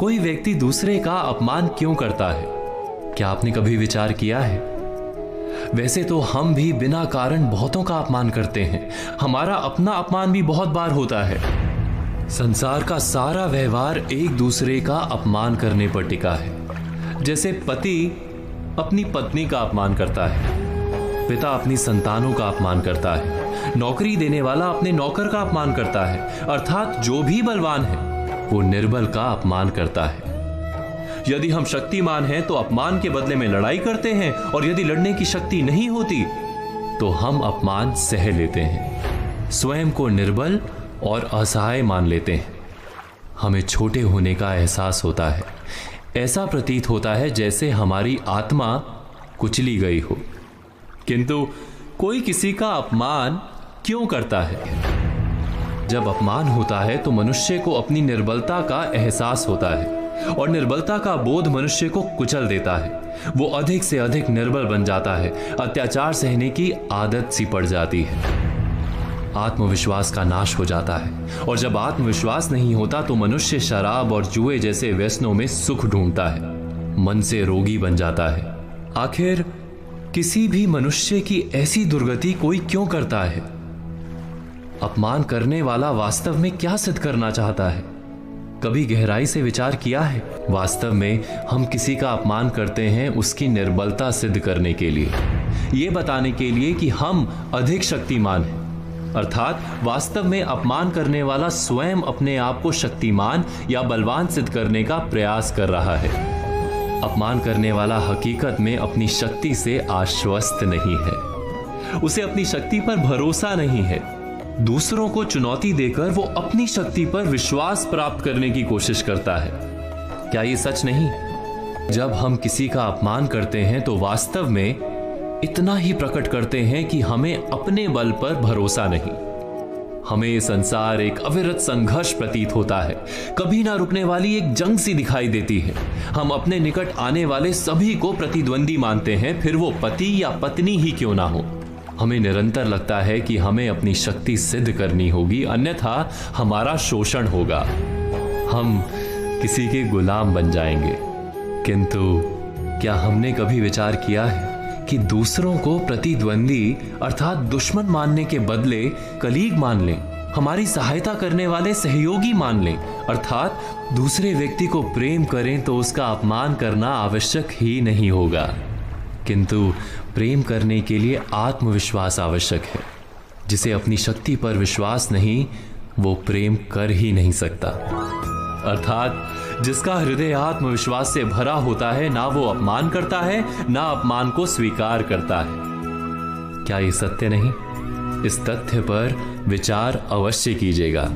कोई व्यक्ति दूसरे का अपमान क्यों करता है? क्या आपने कभी विचार किया है? वैसे तो हम भी बिना कारण बहुतों का अपमान करते हैं। हमारा अपना अपमान भी बहुत बार होता है। संसार का सारा व्यवहार एक दूसरे का अपमान करने पर टिका है। जैसे पति अपनी पत्नी का अपमान करता है, पिता अपनी संतानों का अपमान करता है, नौकरी देने वाला अपने नौकर का अपमान करता है, अर्थात जो भी बलवान है वो निर्बल का अपमान करता है। यदि हम शक्तिमान हैं तो अपमान के बदले में लड़ाई करते हैं, और यदि लड़ने की शक्ति नहीं होती तो हम अपमान सह लेते हैं, स्वयं को निर्बल और असहाय मान लेते हैं। हमें छोटे होने का एहसास होता है। ऐसा प्रतीत होता है जैसे हमारी आत्मा कुचली गई हो। किंतु कोई किसी का अपमान क्यों करता है? जब अपमान होता है तो मनुष्य को अपनी निर्बलता का एहसास होता है, और निर्बलता का बोध मनुष्य को कुचल देता है। वो अधिक से अधिक निर्बल बन जाता है, अत्याचार सहने की आदत सी पड़ जाती है, आत्मविश्वास का नाश हो जाता है। और जब आत्मविश्वास नहीं होता तो मनुष्य शराब और जुए जैसे व्यसनों में सुख ढूंढता है, मन से रोगी बन जाता है। आखिर किसी भी मनुष्य की ऐसी दुर्गति कोई क्यों करता है? अपमान करने वाला वास्तव में क्या सिद्ध करना चाहता है? कभी गहराई से विचार किया है? वास्तव में हम किसी का अपमान करते हैं उसकी निर्बलता सिद्ध करने के लिए, ये बताने के लिए कि हम अधिक शक्तिमान हैं। अर्थात वास्तव में अपमान करने वाला स्वयं अपने आप को शक्तिमान या बलवान सिद्ध करने का प्रयास कर रहा है। अपमान करने वाला हकीकत में अपनी शक्ति से आश्वस्त नहीं है, उसे अपनी शक्ति पर भरोसा नहीं है। दूसरों को चुनौती देकर वो अपनी शक्ति पर विश्वास प्राप्त करने की कोशिश करता है। क्या ये सच नहीं? जब हम किसी का अपमान करते हैं तो वास्तव में इतना ही प्रकट करते हैं कि हमें अपने बल पर भरोसा नहीं। हमें ये संसार एक अविरत संघर्ष प्रतीत होता है, कभी ना रुकने वाली एक जंग सी दिखाई देती है। हम अपने निकट आने वाले सभी को प्रतिद्वंदी मानते हैं, फिर वो पति या पत्नी ही क्यों ना हो। हमें निरंतर लगता है कि हमें अपनी शक्ति सिद्ध करनी होगी, अन्यथा हमारा शोषण होगा, हम किसी के गुलाम बन जाएंगे। किंतु क्या हमने कभी विचार किया है कि दूसरों को प्रतिद्वंदी अर्थात दुश्मन मानने के बदले कलीग मान लें, हमारी सहायता करने वाले सहयोगी मान लें, अर्थात दूसरे व्यक्ति को प्रेम करें तो उसका अपमान करना आवश्यक ही नहीं होगा। किंतु प्रेम करने के लिए आत्मविश्वास आवश्यक है। जिसे अपनी शक्ति पर विश्वास नहीं, वो प्रेम कर ही नहीं सकता। अर्थात जिसका हृदय आत्मविश्वास से भरा होता है, ना वो अपमान करता है, ना अपमान को स्वीकार करता है। क्या ये सत्य नहीं? इस तथ्य पर विचार अवश्य कीजिएगा।